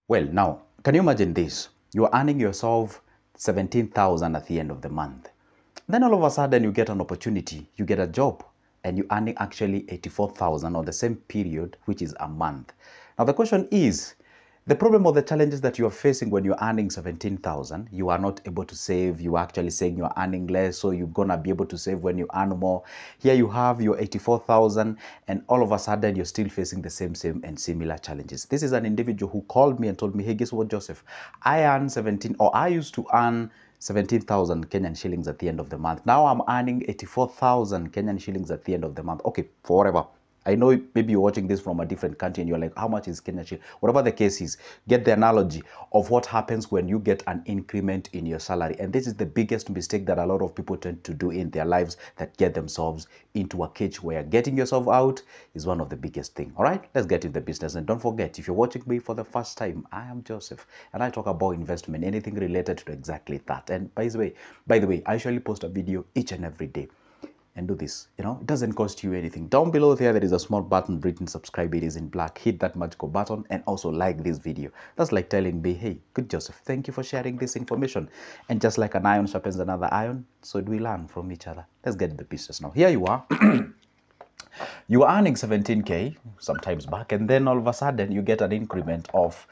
Well, now, can you imagine this? You're earning yourself 17,000 at the end of the month. Then all of a sudden you get an opportunity, you get a job, and you're earning actually 84,000 on the same period, which is a month. Now the question is, the problem or the challenges that you are facing when you're earning 17,000, you are not able to save. You are actually saying you're earning less, so you're gonna be able to save when you earn more. Here you have your 84,000, and all of a sudden you're still facing the same and similar challenges. This is an individual who called me and told me, hey, guess what, Joseph? I earn 17, or I used to earn 17,000 Kenyan shillings at the end of the month. Now I'm earning 84,000 Kenyan shillings at the end of the month. Okay, for whatever. I know maybe you're watching this from a different country and you're like, how much is Kenyan shilling? Whatever the case is, get the analogy of what happens when you get an increment in your salary. And this is the biggest mistake that a lot of people tend to do in their lives, that get themselves into a cage where getting yourself out is one of the biggest things. All right, let's get into the business. And don't forget, if you're watching me for the first time, I am Joseph and I talk about investment, anything related to exactly that. And by the way, I usually post a video each and every day. And do this, it doesn't cost you anything. Down below there is a small button written subscribe. It is in black. Hit that magical button and also like this video. That's like telling me, hey, good Joseph, thank you for sharing this information. And just like an iron sharpens another iron, so do we learn from each other. Let's get the business now. Here you are. You were earning 17K sometimes back, and then all of a sudden you get an increment of,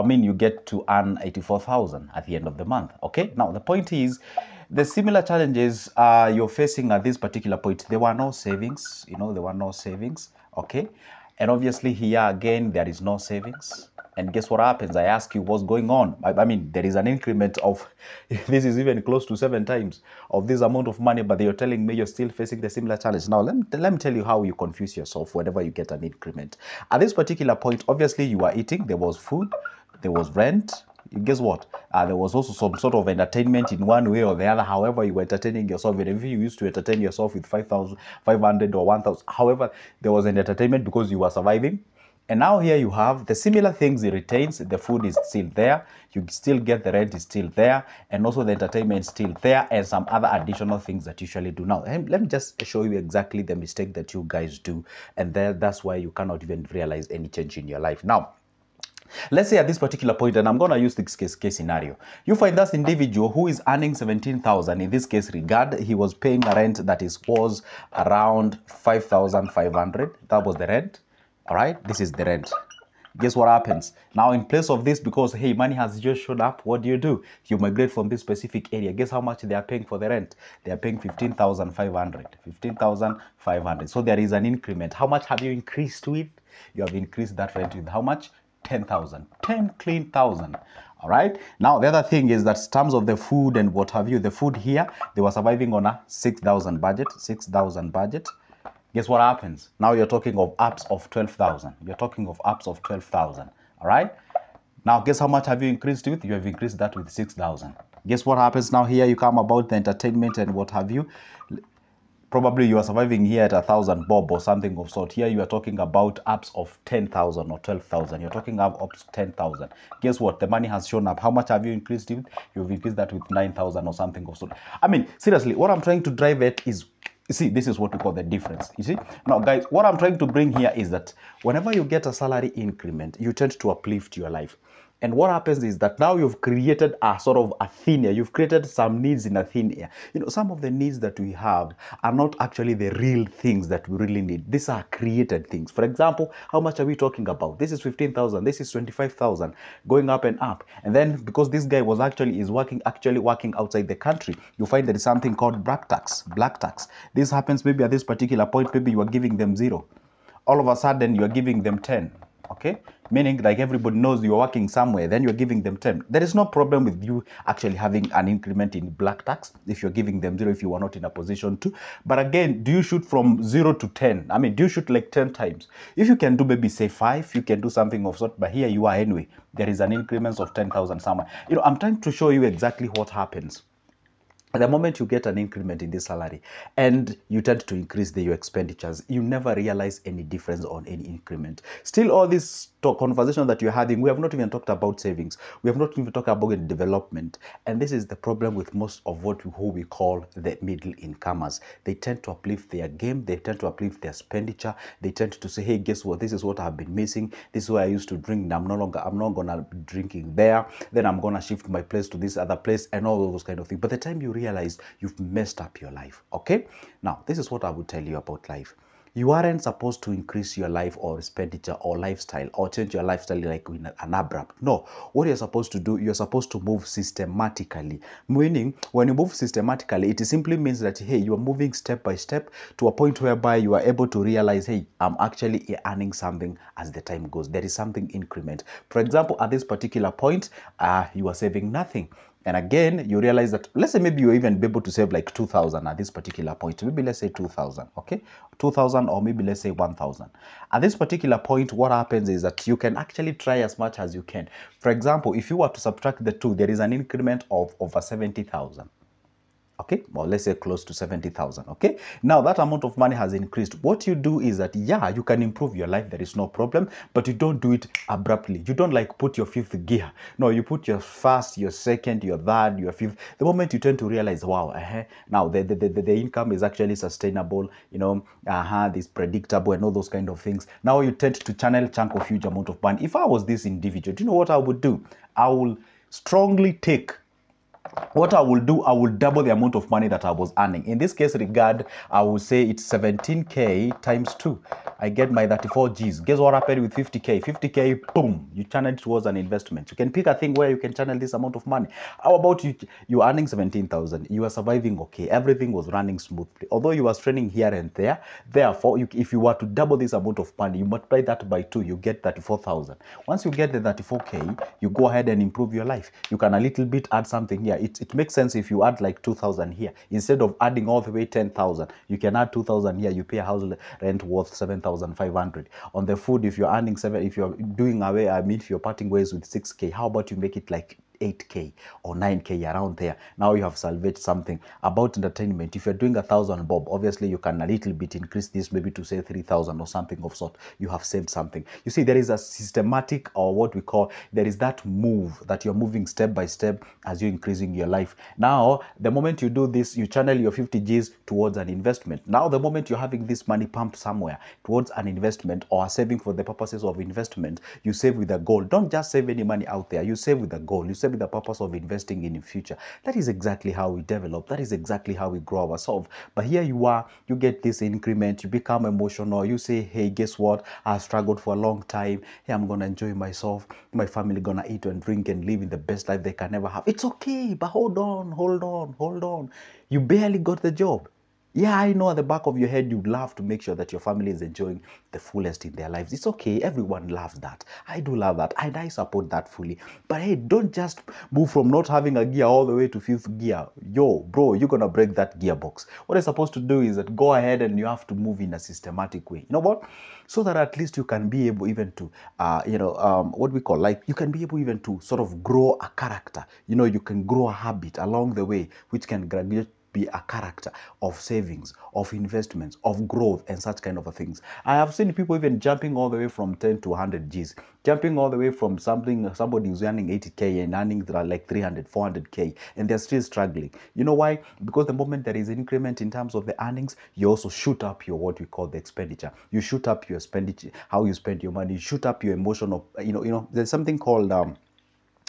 you get to earn 84,000 at the end of the month. Okay, now the point is, the similar challenges you're facing at this particular point, there were no savings, there were no savings, okay? And obviously here again, there is no savings. And guess what happens? I ask you what's going on. There is an increment of, this is even close to 7 times of this amount of money, but you're telling me you're still facing the similar challenge. Now, let me tell you how you confuse yourself whenever you get an increment. At this particular point, obviously you are eating, there was food, there was rent. Guess what? There was also some sort of entertainment in one way or the other. However, you were entertaining yourself. And if you used to entertain yourself with 5,500 or 1,000, however, there was an entertainment because you were surviving. And now here you have the similar things. It retains. The food is still there. You still get the rent is still there. And also the entertainment is still there. And some other additional things that you usually do. Now, let me just show you exactly the mistake that you guys do. And that's why you cannot even realize any change in your life. Now, let's say at this particular point, and I'm going to use this case scenario. You find this individual who is earning 17,000. In this case, he was paying a rent that was around 5,500. That was the rent. All right, this is the rent. Guess what happens? Now, in place of this, because, hey, money has just showed up, what do? You migrate from this specific area. Guess how much they are paying for the rent? They are paying 15,500. 15,500. So there is an increment. How much have you increased with? You have increased that rent with how much? 10,000. 10 clean thousand. All right. Now, the other thing is that in terms of the food and what have you, the food here, they were surviving on a 6,000 budget. 6,000 budget. Guess what happens? Now you're talking of apps of 12,000. You're talking of apps of 12,000. All right. Now, guess how much have you increased with? You have increased that with 6,000. Guess what happens now? Here you come about the entertainment and what have you. Probably you are surviving here at 1,000 bob or something of sort. Here you are talking about apps of 10,000 or 12,000. You're talking about up to 10,000. Guess what? The money has shown up. How much have you increased it? You've increased that with 9,000 or something of sort. Seriously, what I'm trying to drive at is, see, this is what we call the difference. You see? Now, guys, what I'm trying to bring here is that whenever you get a salary increment, you tend to uplift your life. And what happens is that now you've created a sort of a thin air. You've created some needs in a thin air. Some of the needs that we have are not actually the real things that we really need. These are created things. For example, how much are we talking about? This is 15,000. This is 25,000, going up and up. And then because this guy was actually working outside the country, you find there is something called black tax. Black tax. This happens maybe at this particular point. Maybe you are giving them 0. All of a sudden, you are giving them 10. Okay, meaning like everybody knows you're working somewhere, then you're giving them 10. There is no problem with you actually having an increment in black tax if you're giving them 0 if you are not in a position to. But again, do you shoot from 0 to 10? Do you shoot like 10 times? If you can do maybe say 5, you can do something of sort, but here you are anyway. There is an increment of 10,000 somewhere. I'm trying to show you exactly what happens. the moment you get an increment in this salary and you tend to increase your expenditures, you never realize any difference on any increment. Still, all this conversation that you're having, we have not even talked about savings. We have not even talked about development. And this is the problem with most of who we call the middle incomers. They tend to uplift their game. They tend to uplift their expenditure. They tend to say, hey, guess what? This is what I've been missing. This is where I used to drink. I'm not going to be drinking there. Then I'm going to shift my place to this other place and all those kind of things. By the time you realize, you've messed up your life. Okay, now this is what I would tell you about life. You aren't supposed to increase your life or expenditure or lifestyle or change your lifestyle like in an abrupt. No, what you're supposed to do, you're supposed to move systematically. Meaning, when you move systematically, it simply means that, hey, you are moving step by step to a point whereby you are able to realize, hey, I'm actually earning something as the time goes. There is something increment. For example, at this particular point, you are saving nothing. And again, you realize that, let's say maybe you're even able to save like 2,000 at this particular point. Maybe let's say 2,000, okay? 2,000 or maybe let's say 1,000. At this particular point, what happens is that you can actually try as much as you can. For example, if you were to subtract the two, there is an increment of over 70,000. Okay, well, let's say close to 70,000. Okay, now that amount of money has increased. What you do is that, yeah, you can improve your life, there is no problem, but you don't do it abruptly. You don't like put your fifth gear. No, you put your first, your second, your third, your fifth. The moment you tend to realize, wow, now the income is actually sustainable, you know, this predictable and all those kind of things. Now you tend to channel chunk of huge amount of money. If I was this individual, do you know what I would do? I will strongly take, what I will do, I will double the amount of money that I was earning. In this case regard, I will say it's 17K times 2. I get my 34 Gs. Guess what happened with 50K? 50K, boom, you channel it towards an investment. You can pick a thing where you can channel this amount of money. How about you earning 17,000? You are surviving okay. Everything was running smoothly. Although you are straining here and there, therefore, if you were to double this amount of money, you multiply that by 2, you get 34,000. Once you get the 34K, you go ahead and improve your life. You can a little bit add something here. It makes sense if you add like 2,000 here. Instead of adding all the way 10,000, you can add 2,000 here. You pay a house rent worth 7,500. On the food, if you're earning 7, if you're doing away, I mean, if you're parting ways with 6K, how about you make it like 8K or 9K around there? Now you have salvaged something. About entertainment, if you're doing 1,000 bob, obviously you can a little bit increase this maybe to say 3,000 or something of sort. You have saved something. You see, there is a systematic, or what we call, there is that move that you're moving step by step as you're increasing your life. Now the moment you do this, you channel your 50 Gs towards an investment. Now the moment you're having this money pumped somewhere towards an investment or saving for the purposes of investment, you save with a goal. Don't just save any money out there. You save with a goal. You save with the purpose of investing in the future. That is exactly how we develop. That is exactly how we grow ourselves. But here you are, you get this increment, you become emotional, you say, hey, guess what? I struggled for a long time. Hey, I'm gonna enjoy myself. My family gonna eat and drink and live in the best life they can ever have. It's okay, but hold on. You barely got the job. Yeah, I know at the back of your head, you'd love to make sure that your family is enjoying the fullest in their lives. It's okay. Everyone loves that. I do love that. And I support that fully. But hey, don't just move from not having a gear all the way to fifth gear. Yo, bro, you're going to break that gearbox. What you're supposed to do is that go ahead and you have to move in a systematic way. You know what? So that at least you can be able even to, what we call, like, you can be able even to sort of grow a character. You know, you can grow a habit along the way, which can graduate be a character of savings, of investments, of growth, and such kind of things. I have seen people even jumping all the way from 10 to 100 Gs, jumping all the way from somebody who's earning 80K and earning like 300, 400K, and they're still struggling. You know why? Because the moment there is increment in terms of the earnings, you also shoot up your, what we call, the expenditure. You shoot up your expenditure, how you spend your money, you shoot up your emotional, there's something called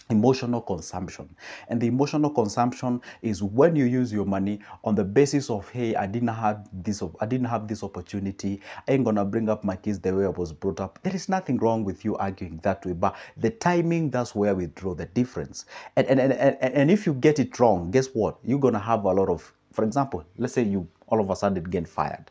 emotional consumption. And the emotional consumption is when you use your money on the basis of, hey, I didn't have this opportunity, I ain't gonna bring up my kids the way I was brought up. There is nothing wrong with you arguing that way, but the timing, that's where we draw the difference. And if you get it wrong, guess what? You're gonna have a lot of, for example, let's say you all of a sudden get fired.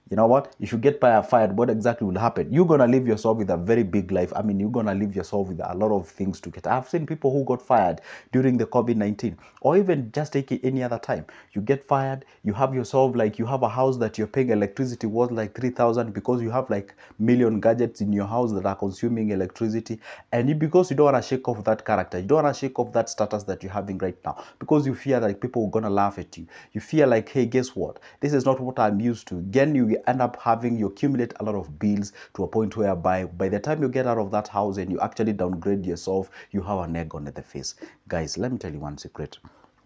you know what? If you get fired, what exactly will happen? You're gonna leave yourself with a very big life. I mean, you're gonna leave yourself with a lot of things to get. I've seen people who got fired during the COVID-19, or even just take it any other time. You get fired, you have yourself, like, you have a house that you're paying electricity worth like 3,000 because you have like million gadgets in your house that are consuming electricity, and because you don't want to shake off that character, you don't want to shake off that status that you're having right now, because you fear that people are gonna laugh at you. You fear like, hey, guess what? This is not what I'm used to. Then you end up you accumulate a lot of bills to a point whereby by the time you get out of that house and you actually downgrade yourself, you have an egg on the face. Guys, let me tell you one secret.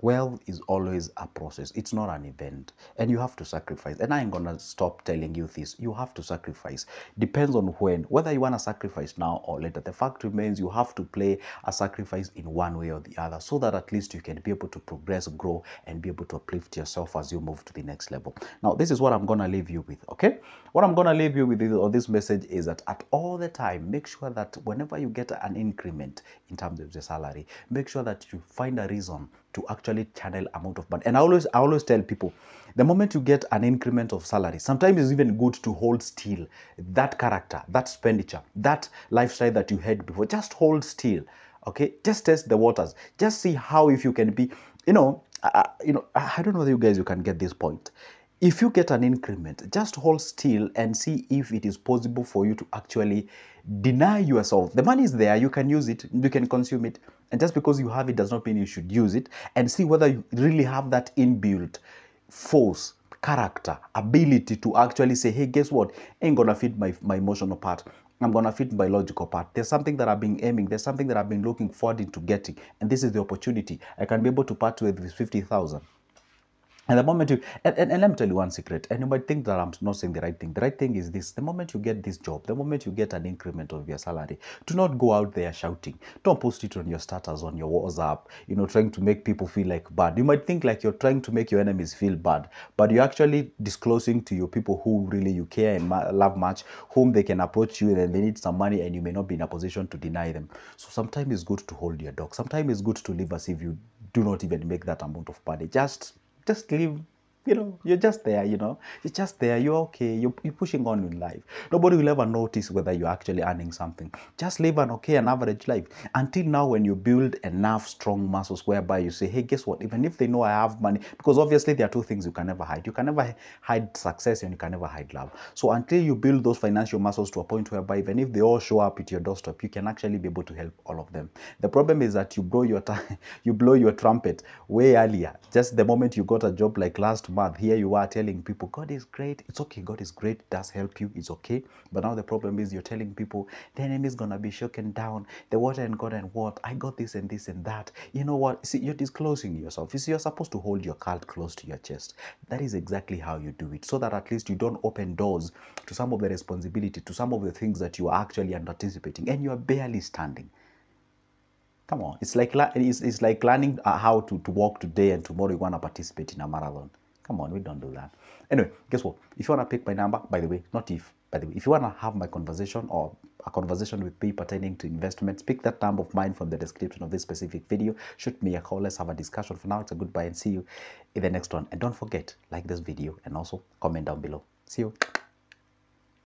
Wealth is always a process. It's not an event. And you have to sacrifice. And I ain't gonna stop telling you this. You have to sacrifice. Depends on when. Whether you want to sacrifice now or later. The fact remains you have to play a sacrifice in one way or the other, so that at least you can be able to progress, grow, and be able to uplift yourself as you move to the next level. Now, this is what I'm gonna leave you with, okay? What I'm gonna leave you with on this message is that at all the time, make sure that whenever you get an increment in terms of the salary, make sure that you find a reason to actually channel amount of money. And I always tell people, the moment you get an increment of salary, sometimes it's even good to hold still that character, that expenditure, that lifestyle that you had before. Just hold still, okay? Just test the waters. Just see how, if you can be, I don't know whether you can get this point. If you get an increment, just hold still and see if it is possible for you to actually deny yourself. The money is there, you can use it, you can consume it. And just because you have it does not mean you should use it. And see whether you really have that inbuilt force, character, ability to actually say, hey, guess what? Ain't gonna fit my emotional part. I'm gonna fit my logical part. There's something that I've been aiming. There's something that I've been looking forward into getting. And this is the opportunity. I can be able to part with this 50,000. And the moment you, and let me tell you one secret, and you might think that I'm not saying the right thing. The right thing is this: the moment you get this job, the moment you get an increment of your salary, do not go out there shouting. Don't post it on your status, on your WhatsApp, trying to make people feel like bad. You might think like you're trying to make your enemies feel bad, but you're actually disclosing to your people who really you care and love much, whom they can approach you and they need some money, and you may not be in a position to deny them. So sometimes it's good to hold your dog. Sometimes it's good to live as if you do not even make that amount of money. Just live, you're just there, you're just there, you're okay, you're pushing on in life. Nobody will ever notice whether you're actually earning something. Just live an okay and average life until now, when you build enough strong muscles whereby you say, hey, guess what, even if they know I have money, because obviously there are two things you can never hide. You can never hide success, and you can never hide love. So until you build those financial muscles to a point whereby even if they all show up at your doorstep, you can actually be able to help all of them. The problem is that you blow your trumpet way earlier. Just the moment you got a job, like last month, here you are telling people God is great. It's okay, God is great, does help you, it's okay. But now the problem is you're telling people the enemy is gonna be shaken down, the water and God and what, I got this and this and that. You know what? See, you're disclosing yourself. You see, you're supposed to hold your card close to your chest. That is exactly how you do it, so that at least you don't open doors to some of the responsibility, to some of the things that you are actually anticipating, and you are barely standing. Come on, it's like learning how to walk today, and tomorrow you want to participate in a marathon. Come on, we don't do that. Anyway, guess what? If you want to pick my number, by the way, if you want to have my conversation or a conversation with me pertaining to investments, pick that number of mine from the description of this specific video. Shoot me a call. Let's have a discussion. For now, it's a goodbye, and see you in the next one. And don't forget, like this video and also comment down below. See you.